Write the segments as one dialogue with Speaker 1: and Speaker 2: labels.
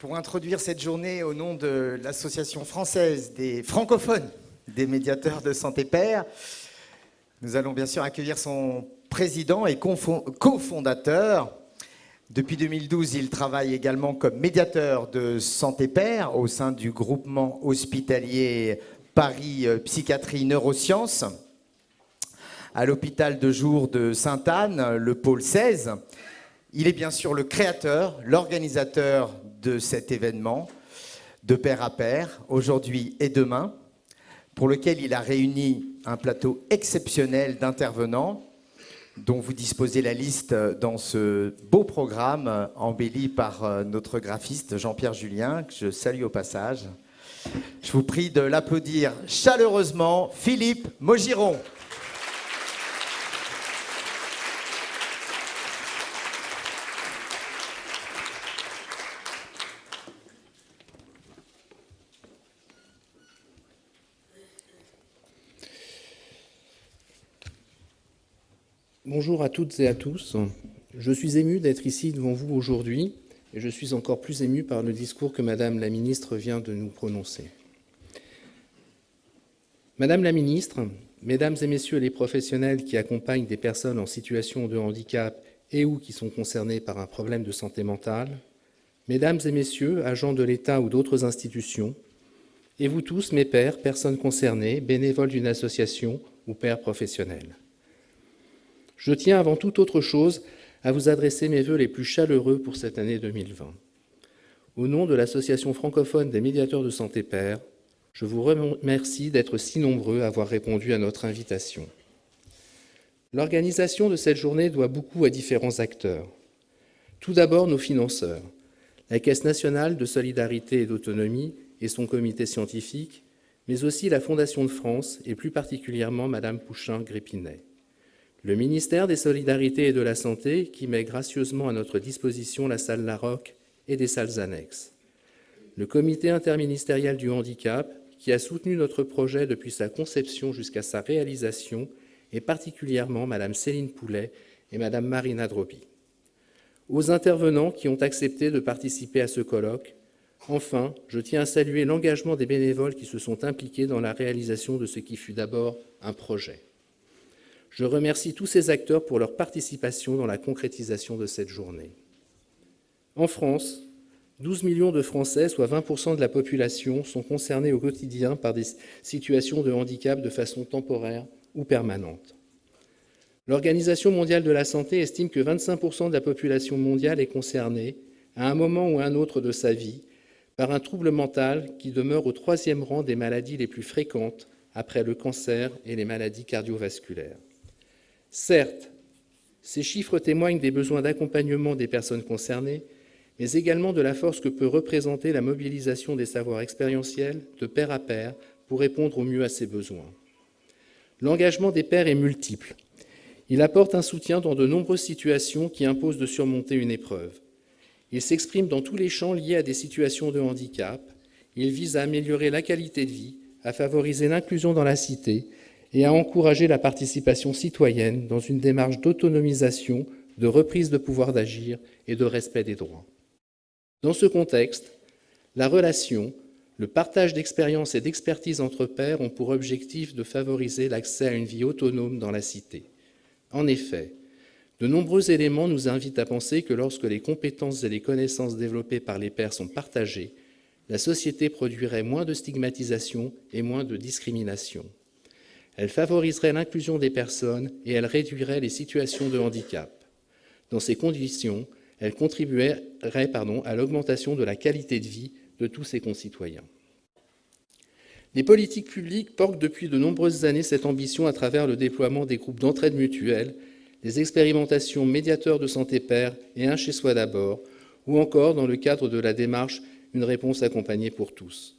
Speaker 1: Pour introduire cette journée au nom de l'Association française des francophones des médiateurs de Santé Père, nous allons bien sûr accueillir son président et cofondateur. Depuis 2012, il travaille également comme médiateur de Santé Père au sein du groupement hospitalier Paris Psychiatrie Neurosciences, à l'hôpital de jour de Sainte-Anne, le pôle 16. Il est bien sûr le créateur, l'organisateur de cet événement, de pair à pair, aujourd'hui et demain, pour lequel il a réuni un plateau exceptionnel d'intervenants, dont vous disposez la liste dans ce beau programme embelli par notre graphiste Jean-Pierre Julien, que je salue au passage. Je vous prie de l'applaudir chaleureusement, Philippe Maugiron.
Speaker 2: Bonjour à toutes et à tous. Je suis ému d'être ici devant vous aujourd'hui et je suis encore plus ému par le discours que Madame la Ministre vient de nous prononcer. Madame la Ministre, Mesdames et Messieurs les professionnels qui accompagnent des personnes en situation de handicap et ou qui sont concernés par un problème de santé mentale, Mesdames et Messieurs, agents de l'État ou d'autres institutions, et vous tous, mes pairs, personnes concernées, bénévoles d'une association ou pairs professionnels. Je tiens avant toute autre chose à vous adresser mes vœux les plus chaleureux pour cette année 2020. Au nom de l'Association francophone des médiateurs de Santé Père, je vous remercie d'être si nombreux à avoir répondu à notre invitation. L'organisation de cette journée doit beaucoup à différents acteurs. Tout d'abord, nos financeurs, la Caisse nationale de solidarité et d'autonomie et son comité scientifique, mais aussi la Fondation de France et plus particulièrement Madame Pouchin-Grépinet. Le ministère des Solidarités et de la Santé, qui met gracieusement à notre disposition la salle Larocque et des salles annexes. Le comité interministériel du handicap, qui a soutenu notre projet depuis sa conception jusqu'à sa réalisation, et particulièrement Madame Céline Poulet et Madame Marina Drobi. Aux intervenants qui ont accepté de participer à ce colloque, enfin, je tiens à saluer l'engagement des bénévoles qui se sont impliqués dans la réalisation de ce qui fut d'abord un projet. Je remercie tous ces acteurs pour leur participation dans la concrétisation de cette journée. En France, 12 millions de Français, soit 20% de la population, sont concernés au quotidien par des situations de handicap de façon temporaire ou permanente. L'Organisation mondiale de la santé estime que 25% de la population mondiale est concernée, à un moment ou à un autre de sa vie, par un trouble mental qui demeure au 3e rang des maladies les plus fréquentes après le cancer et les maladies cardiovasculaires. Certes, ces chiffres témoignent des besoins d'accompagnement des personnes concernées, mais également de la force que peut représenter la mobilisation des savoirs expérientiels de pair à pair pour répondre au mieux à ces besoins. L'engagement des pairs est multiple. Il apporte un soutien dans de nombreuses situations qui imposent de surmonter une épreuve. Il s'exprime dans tous les champs liés à des situations de handicap. Il vise à améliorer la qualité de vie, à favoriser l'inclusion dans la cité, et à encourager la participation citoyenne dans une démarche d'autonomisation, de reprise de pouvoir d'agir et de respect des droits. Dans ce contexte, la relation, le partage d'expériences et d'expertise entre pairs ont pour objectif de favoriser l'accès à une vie autonome dans la cité. En effet, de nombreux éléments nous invitent à penser que lorsque les compétences et les connaissances développées par les pairs sont partagées, la société produirait moins de stigmatisation et moins de discrimination. Elle favoriserait l'inclusion des personnes et elle réduirait les situations de handicap. Dans ces conditions, elle contribuerait à l'augmentation de la qualité de vie de tous ses concitoyens. Les politiques publiques portent depuis de nombreuses années cette ambition à travers le déploiement des groupes d'entraide mutuelle, les expérimentations médiateurs de santé père et un chez soi d'abord, ou encore dans le cadre de la démarche Une réponse accompagnée pour tous.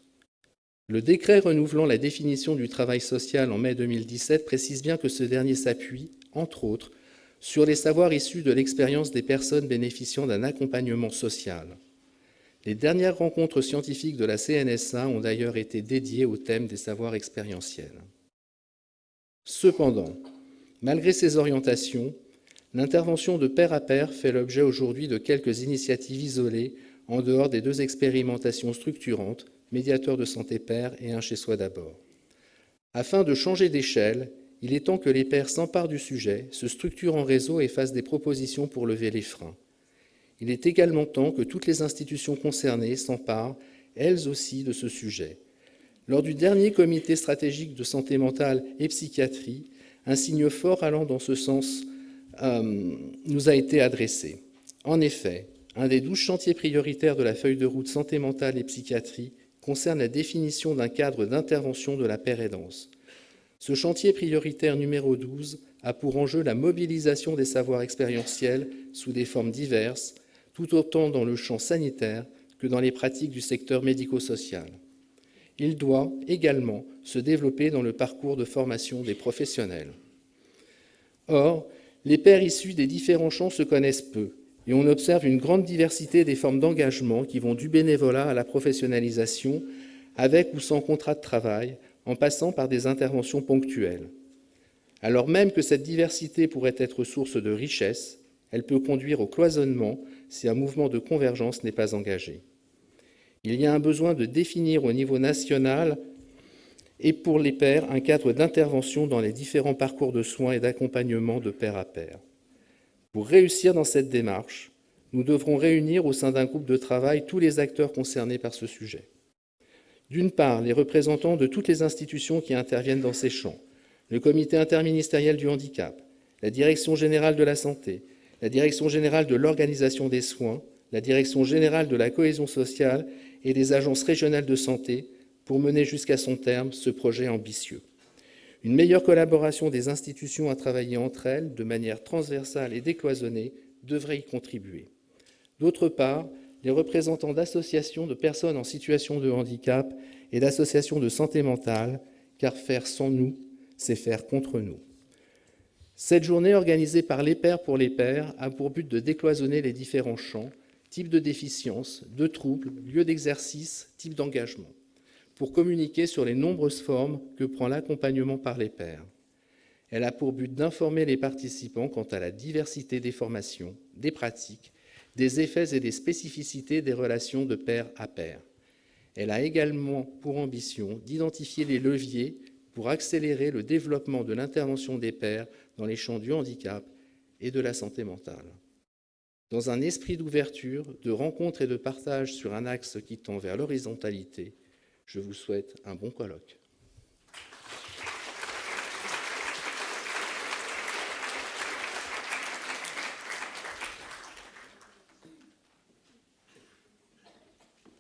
Speaker 2: Le décret renouvelant la définition du travail social en mai 2017 précise bien que ce dernier s'appuie, entre autres, sur les savoirs issus de l'expérience des personnes bénéficiant d'un accompagnement social. Les dernières rencontres scientifiques de la CNSA ont d'ailleurs été dédiées au thème des savoirs expérientiels. Cependant, malgré ces orientations, l'intervention de pair à pair fait l'objet aujourd'hui de quelques initiatives isolées en dehors des 2 expérimentations structurantes, médiateur de santé pairs et un chez soi d'abord. Afin de changer d'échelle, il est temps que les pairs s'emparent du sujet, se structurent en réseau et fassent des propositions pour lever les freins. Il est également temps que toutes les institutions concernées s'emparent, elles aussi, de ce sujet. Lors du dernier comité stratégique de santé mentale et psychiatrie, un signe fort allant dans ce sens nous a été adressé. En effet, un des 12 chantiers prioritaires de la feuille de route santé mentale et psychiatrie concerne la définition d'un cadre d'intervention de la paire aidance. Ce chantier prioritaire numéro 12 a pour enjeu la mobilisation des savoirs expérientiels sous des formes diverses, tout autant dans le champ sanitaire que dans les pratiques du secteur médico-social. Il doit également se développer dans le parcours de formation des professionnels. Or, les pairs issus des différents champs se connaissent peu, et on observe une grande diversité des formes d'engagement qui vont du bénévolat à la professionnalisation, avec ou sans contrat de travail, en passant par des interventions ponctuelles. Alors même que cette diversité pourrait être source de richesse, elle peut conduire au cloisonnement si un mouvement de convergence n'est pas engagé. Il y a un besoin de définir au niveau national et pour les pairs un cadre d'intervention dans les différents parcours de soins et d'accompagnement de pair à pair. Pour réussir dans cette démarche, nous devrons réunir au sein d'un groupe de travail tous les acteurs concernés par ce sujet. D'une part, les représentants de toutes les institutions qui interviennent dans ces champs, le Comité interministériel du handicap, la Direction générale de la santé, la Direction générale de l'organisation des soins, la Direction générale de la cohésion sociale et les agences régionales de santé pour mener jusqu'à son terme ce projet ambitieux. Une meilleure collaboration des institutions à travailler entre elles de manière transversale et décloisonnée devrait y contribuer. D'autre part, les représentants d'associations de personnes en situation de handicap et d'associations de santé mentale, car faire sans nous, c'est faire contre nous. Cette journée organisée par les pairs pour les pairs a pour but de décloisonner les différents champs, types de déficiences, de troubles, lieux d'exercice, types d'engagement, pour communiquer sur les nombreuses formes que prend l'accompagnement par les pairs. Elle a pour but d'informer les participants quant à la diversité des formations, des pratiques, des effets et des spécificités des relations de pair à pair. Elle a également pour ambition d'identifier les leviers pour accélérer le développement de l'intervention des pairs dans les champs du handicap et de la santé mentale. Dans un esprit d'ouverture, de rencontre et de partage sur un axe qui tend vers l'horizontalité, je vous souhaite un bon colloque.